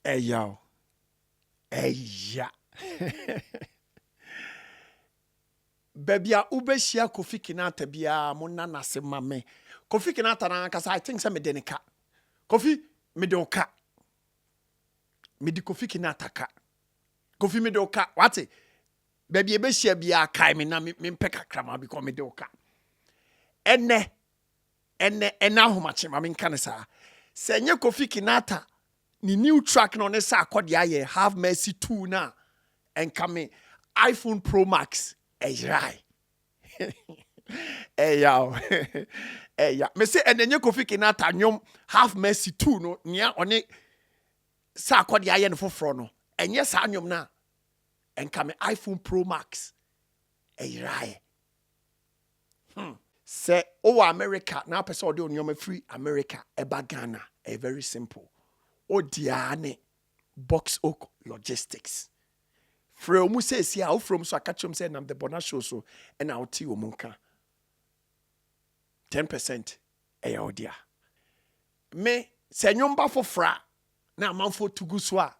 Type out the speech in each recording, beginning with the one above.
Hey yo. Hey ya. Baby, ube shia Kofi Kinaata bia mona nase mame. Kofi Kinaata na kasa I think say me denika. Kofi me de oka. Me di Kofi Kinaata ka. Kofi me de oka. Wate? Baby ebe shia bia kai me na me mpeka krama because me de oka. Ene homache ma me nka ne sa. Se nye Kofi Kinaata ni new track no ne Sarkodie aye Have Mercy 2 na enka iPhone Pro Max right. Hey yo. Hey ya. Me say enenye Kofi Kinaata nyom Have Mercy 2 no nia one Sarkodie aye no foforo no. Enye sa nyom na enka iPhone Pro Max right. Say over America now person ode onyom free America eba Ghana very simple. Odiane Box Oak Logistics. From says here, from so I catch him saying I'm TheBonahShow so and I'll tell you munka 10% dear. Me say nyomba for fra na manfo tugu so a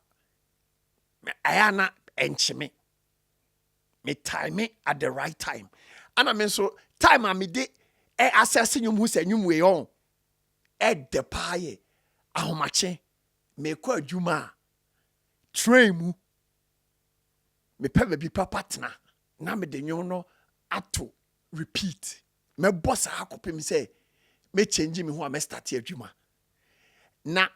ayana enchime me time me at the right time. And I mean so time a me de assess nyum hu say nyum we on de paye ahomache me kwa adwuma train mu me pe baby papa tena na me de nyon no ato repeat me boss akope me say me change me ho a me start adwuma na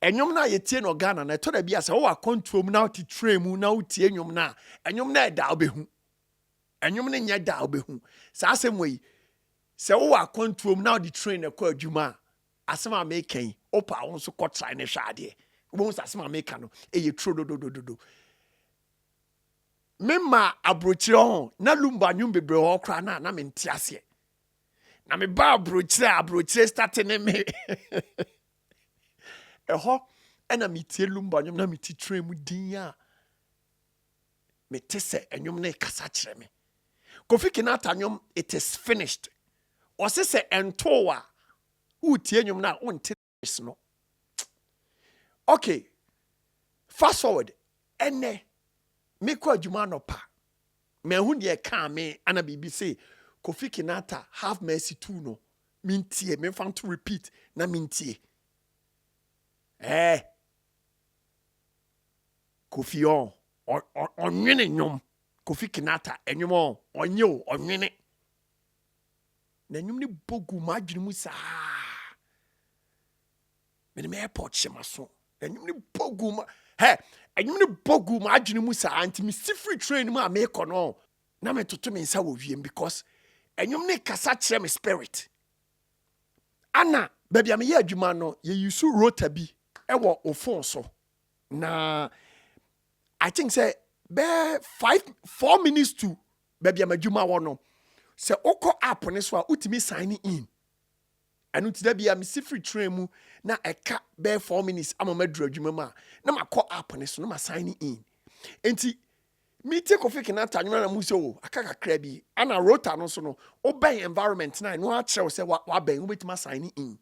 enyom na yetie no Ghana na to da bia se wo akontuo mu na uti train mu na utie enyom na enyom na da obehu enyom ne nya da obehu sa asem we se wo akontuo mu na udi train na kwa adwuma asema me kan opa won so ko try ne hwade wo asema me kan no eye tro do mema abrochire ho na lumba nyum bebre ho kra na me ntiase na me ba abrochire start ne me eho ena me tie lumba nyum na me ti train mu din a me tese enyum na kasa kire me Kofi Kinaata nyum it is finished o se entowa utie nyum na unte no. Okay, fast forward ene me kwa adwuma no pa me hu de ka me ana bibi say Kofi Kinaata Have Mercy 2 no mintie me fan to repeat na mintie Kofi onwene nyom Kofi Kinaata enyom onye onwene na nyum ni bogu ma adwene mu sa me airport shemaso enyum ni bogu ma enyum ni bogu ma adwene mu sa anti me free train mu a me ko no na me toto me nsa wo wiem because enyum ni kasa kire me spirit ana baby am ye adwuma no ye use rota bi ewo ofon so na I think say be 4 minutes to baby am adwuma wo no se oko app ne so a utimi sign in anu ti da bia me free train mu na eka be 4 minutes ama madru adwuma ma na makọ app ne so na ma sign in enti me take Kofi Kinaata anwuma na mu se o aka kakra bi ana rota no so no oben environment na no a kire se wa ben obetima sign in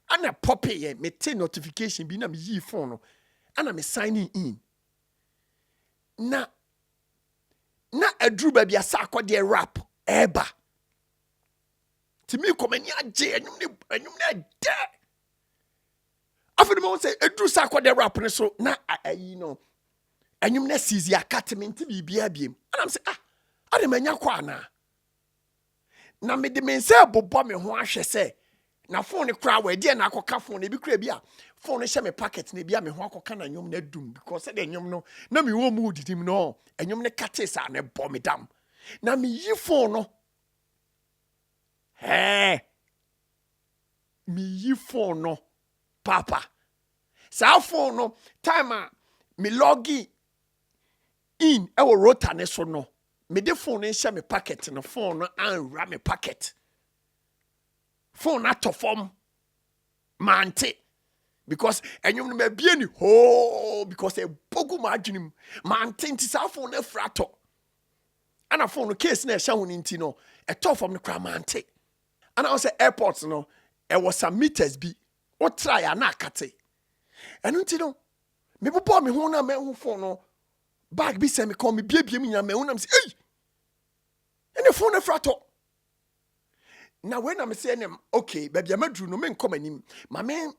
ana pop ye me te notification bi na me yi phone no ana me sign in na adru ba bia Sarkodie rap eba timi komani age enyum na de afede mo say adru Sarkodie rap ne so na ayi no enyum na sizi akatement bibia biem and am say ade manya kwa na me de me say bobo me ho ahwe say na phone kra wa de na akoka phone e bi kra bi a phone she me pocket na bi a me ho akoka na nyum na dum because say de nyum no na me wo mu didim no enyum ne kate sa na bo me dam na me yi phone no me yi phone no papa sa phone no time a me login in ewo rota ne so no me de phone in share me packet no phone no anra me packet phone atofom mante because enyum no me bie ni ho because e bogu ma adwenim mante nti sa phone na frato ana phone no case na e hya honi nti no e tofom no kra mante ana o say airports no e was some meters bi o try ana akate enu nti no Me popo me ho na me ho phone no. Bag bi se me call me bie me nya me ho na me say, "Hey! Any phone e frato." Now when I'm saying them, okay, baby, I'm no men come anim. My man,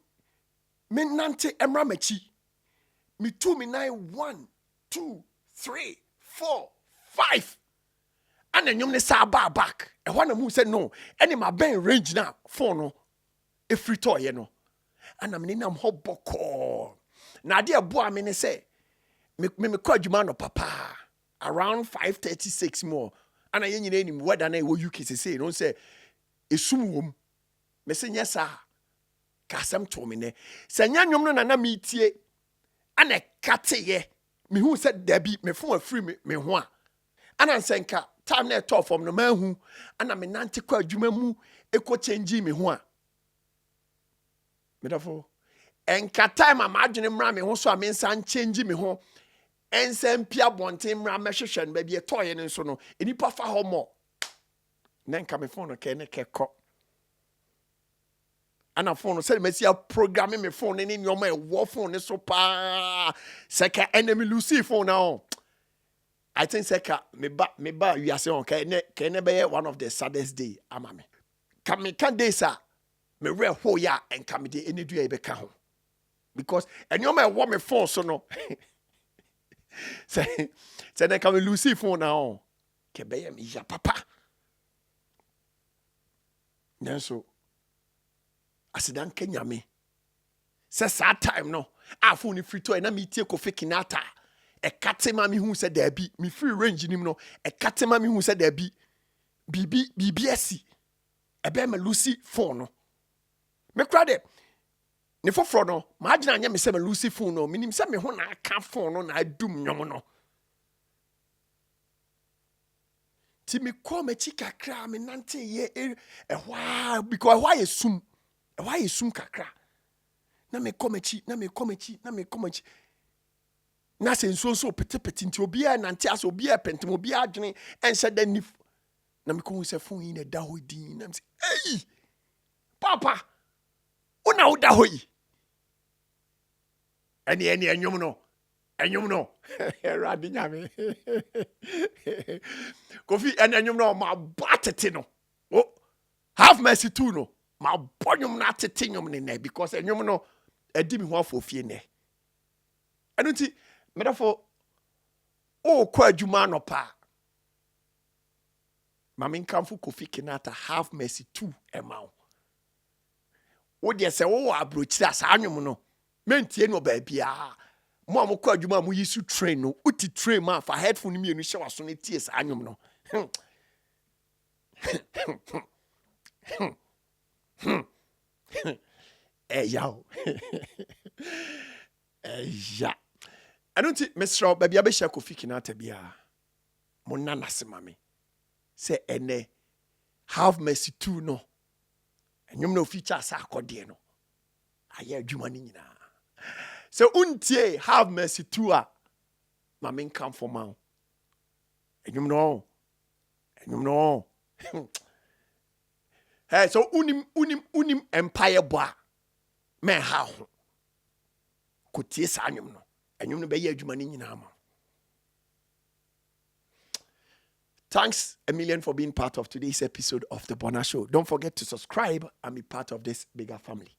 men nante emra machi. Me 2, me 9, 1, 2, 3, 4, 5. And then you say bar back. And one of them said no. Any my ben range now phone no. A free toy, you know. And I'm in hot boko. Now dear boy, me say me call you man papa around 5:36 more. And I ain't name what I know you can say. Don't say esum wom. Me say yes sir. Kasam to me ne. Sanya nyom no na metie. Ana kate ye. Me who said Debbie me phone free me ho a. Ana nsenka time na talk from no man hu. Ana me nante kwa adwuma mu eko change me ho a. Me dafo. Enka time am adwene mra me ho so a me nsan change me ho. Ensem pia bonten mra mehwehwe no ba bi etoye ne so no. Enipa fa ho mo. Na nka me phone no ke ne kekọ. Ana phone say me see programming me phone ni nyoma e wo phone so pa seka enemy Lucy phone now. I think seka me ba you are saying okay ne be one of the saddest day ama me. Can day sir me re ho ya and come dey any do e be ka ho. Because nyoma e wo me phone so no. say ne come Lucy phone now. Ke be me ya papa. Nanso asidan kenyame se sa time no afo ni free to e na me tie Kofi Kinaata e katema me hu se da bi me free range nim no e katema me hu se da bi BBS e be me Lucy phone no me kra de ne foforo no ma agina anya me se me Lucy phone no minim se me ho na aka phone no na adum nwom no ti me call me chika kra me nante ye e hwa because hwa ye sum. Why is sum kakra? Na me komechi. Na se so pete nti obi a nante aso obi a pentem obi a adwene ense da nif. Na me ko se phone yi na da ho din na me say, "Hey! Papa! Una da ho yi." Eni enyom no. Eradi nyame. Kofi enyom no ma batete no. Oh, have mercy too no. Ma bonyum na tetenyum ne because enyum no edi mi ho afofie ne enu ti medafo o kwa adwuma no pa ma men kamfo Kofi Kinaata have mercy too emao wo de se wo abrochi asa anwum no mentie no ba bia mo amokwa adwuma mo yisu train no uti train ma fa headphone mi enu hye waso ne tie sa anwum no yao. Ya. I don't think Mr. Baby Abesha Kofi Kinaata bia. Mo nana se mame. Say ene have mercy too no. Enyum no feature Sarkodie no. Aye adwuma ni nyina. So untie have mercy too a. Mame come for man. Enyum no. Hey, so unim empire boa. Men ha ho. Kotie sa anyum no. Anyum no be ye adwuma ni nyina ma. Thanks a million for being part of today's episode of The Bonah Show. Don't forget to subscribe and be part of this bigger family.